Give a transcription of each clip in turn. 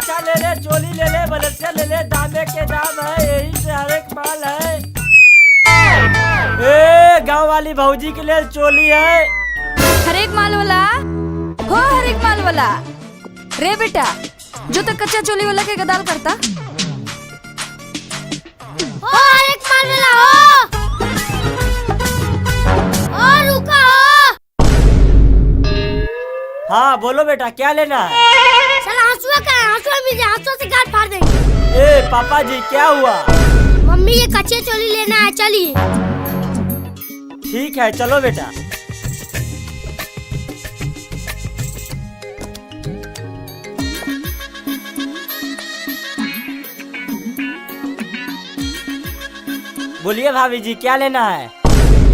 कच्चा ले ले, चोली ले ले, बलसिया ले ले, दामे के दाम है, यही से हर एक माल है। ए गाँव वाली भौजी के लिए चोली है। हर एक माल वाला हो, हर एक माल वाला रे बेटा, जो तक कच्चा चोली वाला के गदाल करता हो, हर एक माल वाला हो, रुका हो। हाँ बोलो बेटा, क्या लेना है? चला हंसुआ का है, हंसुआ मिल जाए, हंसुआ से गाल फाड़ देंगे। ए पापा जी क्या हुआ? मम्मी ये कच्चे चोली लेना है, चलिए। ठीक है चलो बेटा। बोलिए भाभी जी क्या लेना है?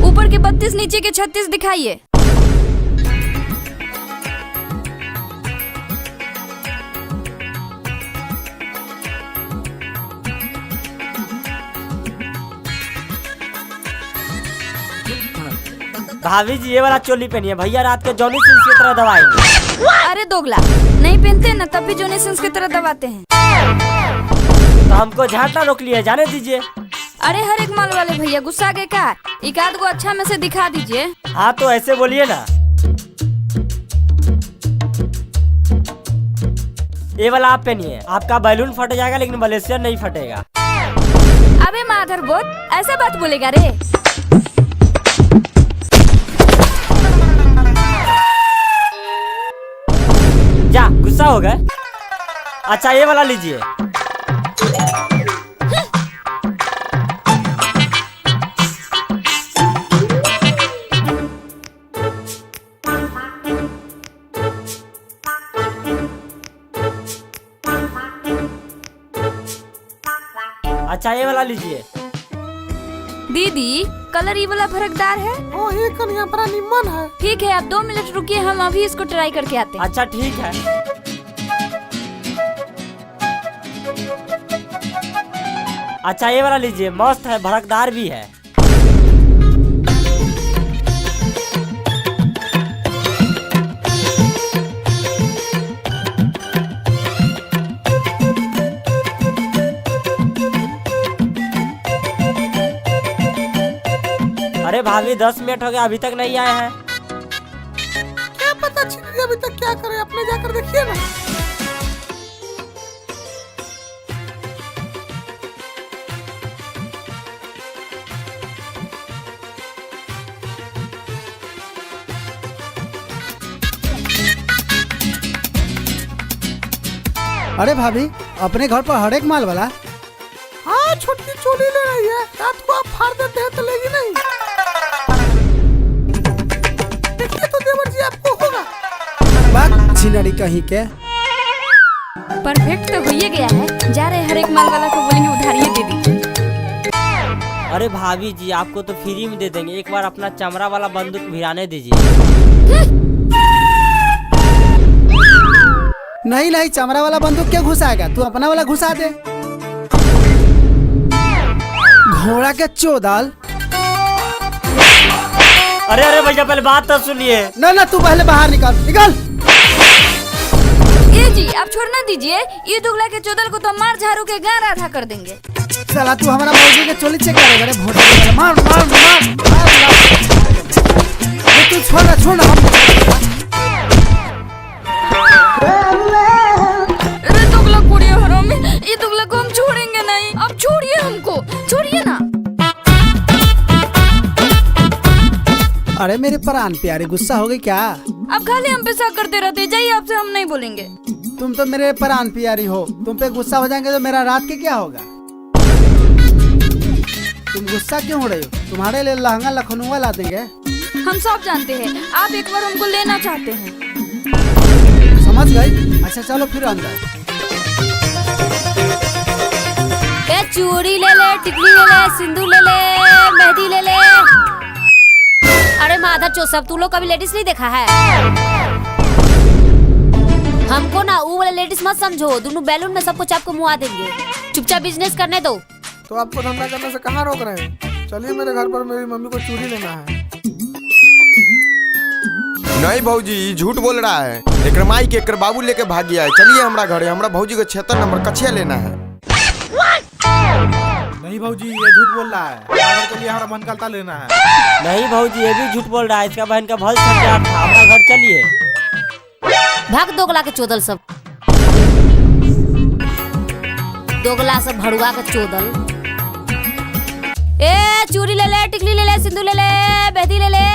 ऊपर के 32 नीचे के 36 दिखाइए। भाभी जी ये वाला चोली पहनिए, भैया रात के जॉनी सिंस की तरह दबाएंगे। अरे दोगला, नहीं पहनते ना तब भी जोनी सिंस की तरह दबाते हैं। तो हमको झांटना रोक लिया, जाने दीजिए। अरे हर एक माल वाले भैया गुस्सा गए का? एक आध को अच्छा में से दिखा दीजिए। हाँ तो ऐसे बोलिए ना। ये वाला आप पहनिए, आपका बैलून फट जाएगा लेकिन बलेसियर नहीं फटेगा। अबे माधर बोत, ऐसे बात बोलेगा रे? जा गुस्सा हो गए। अच्छा ये वाला लीजिए। अच्छा ये वाला लीजिए। दीदी कलर ये वाला फर्कदार है। ओ ये कन्या बड़ा निम्न है। ठीक है आप 2 मिनट रुकिए, हम अभी इसको ट्राई करके आते हैं। अच्छा ठीक है। अच्छा ये वाला लीजिए, मस्त है, भड़कदार भी है। अरे भाभी 10 मिनट हो गया अभी तक नहीं आए हैं। क्या पता छिड़ी अभी तक क्या करे, अपने जाकर देखिए ना। अरे भाभी अपने घर पर हर एक माल वाला। हाँ छोटकी चोली ले रही है, रात को आप फाड़ देते हैं तो लेगी नहीं। देखिए तो देवर जी आपको होगा। बात छिनरी कहीं के। परफेक्ट तो हो ही गया है। जा रहे हर एक माल वाला को बोलेंगे उधारिये दे दीजिए। अरे भाभी जी आपको तो फ्री में दे देंगे, एक बार अपना चमड़ा वाला बंदूक भिड़ाने दीजिए। नहीं नहीं, चमड़ा वाला बंदूक क्या घुसाएगा, तू अपना वाला घुसा दे। घोड़ा के चोदाल। अरे अरे भैया पहले बात तो सुनिए। ना ना तू पहले बाहर निकल निकल। ये जी आप छोड़ना दीजिए, ये दुगला के चोदल को तो मार झाड़ू के गार आधा कर देंगे। चला तू हमारा मौजी के चोली चेक करेगा रे भोटे। मार मार मार तू छोड़ छोड़। अरे दुगला कुड़िया हरामी, ये दुगला को हम छोड़ेंगे नहीं। अब छोड़िए हमको, छोड़िए ना। अरे मेरे प्राण प्यारे गुस्सा हो गई क्या? अब खाली हम पे शक करते रहते, जाइए आपसे हम नहीं बोलेंगे। तुम तो मेरे प्राण प्यारी हो, तुम पे गुस्सा हो जाएंगे तो मेरा रात के क्या होगा? तुम गुस्सा क्यों हो रही हो? तुम्हारे लिए लहंगा लखनऊ ला देंगे। हम सब जानते हैं आप एक बार हमको लेना चाहते हैं। समझ गई? अच्छा चलो फिर अंदर। चूड़ी ले ले, टिकली ले ले, सिंदूर ले ले, मेहंदी ले ले। अरे माधर चोसब, तू लोग कभी लेडीज नहीं देखा है? हमको ना वो वाले लेडीज मत समझो, दोनों बैलून में सबको चाप को मुआ देंगे। चुपचाप बिजनेस करने दो। तो आपको धंधा करने से कहाँ रोक रहे हैं? चलिए मेरे घर पर मेरी मम्मी को चूड़ी लेना है। नहीं भौजी ई झूठ बोल रहा है। एकर माई के एकर बाबू लेके भाग गया है। चलिए हमरा घरे, हमरा भौजी को 76 नंबर कछिया लेना है। नहीं भौजी ये झूठ बोल रहा है, हमारे के लिए हमारा बहन का लेना है। नहीं भौजी ये भी झूठ बोल रहा है, इसका बहन का भल सजात था। अपना घर चलिए। भाग दोगला के चोदल सब, दोगला सब भड़ुआ के चोदल। ए चूड़ी ले ले, टिकली ले ले, सिंदूर ले ले, मेहंदी ले ले।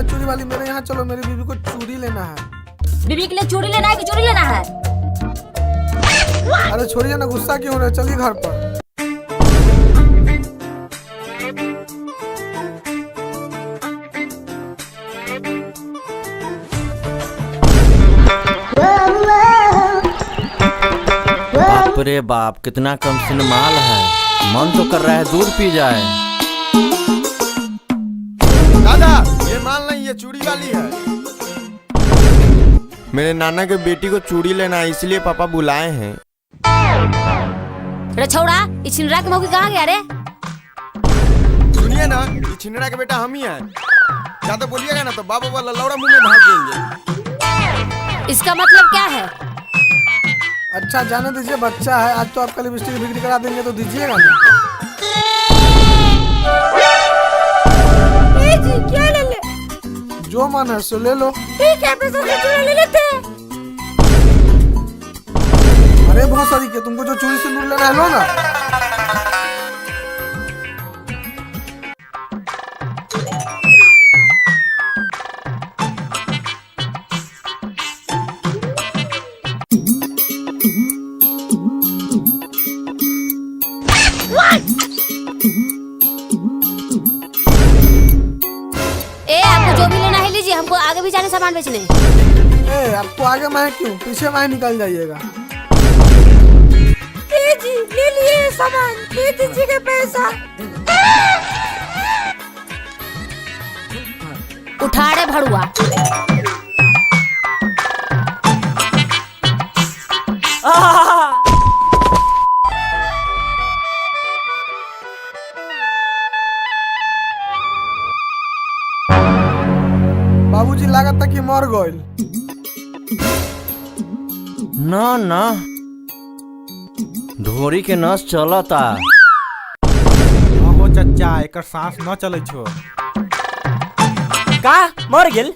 चूड़ी वाली मेरे यहाँ चलो, मेरी बीबी को चूड़ी लेना है। बीबी के लिए चूड़ी लेना है कि चूड़ी लेना है? अरे छोड़िए ना, गुस्सा क्यों हो रहे, चलिए घर पर। बाप रे बाप, कितना कम सिन माल है। मन तो कर रहा है दूध पी जाए। दादा ये माल नहीं, ये चूड़ी वाली है। मेरे नाना के बेटी को चूड़ी लेना है, इसलिए पापा बुलाए हैं। रे छौड़ा, ये छिनरा के मौकी कहाँ गया रे? सुनिए ना, ये छिंदरा के बेटा हम ही हैं। ज्यादा बोलिएगा ना तो बाबा वाला लौड़ा मुंह में भाग देंगे। इसका मतलब क्या है? अच्छा जाने दीजिए, बच्चा है। आज तो आपका लिपस्टिक बिक्री करा देंगे तो दीजिएगा ना। जी क्या ले ले? जो मन है सो ले लो। ठीक है, पैसा से चूड़ी ले लेते हैं। अरे बहुत सारी के, तुमको जो चूड़ी सिंदूर लेना है लो ना। आपको जो भी लेना है लीजिए, हमको आगे भी जाने सामान बेचने। ए आपको आगे मैं क्यों, पीछे मैं निकल जाइएगा। जी ले लिए सामान, दे दीजिएगा पैसा। उठा रे भड़ुआ। बाबूजी लागत तक कि मर गइल। ना ना, धोरी के नस चलता। हो चचा, एकर सांस न चले छो। का मर गेल?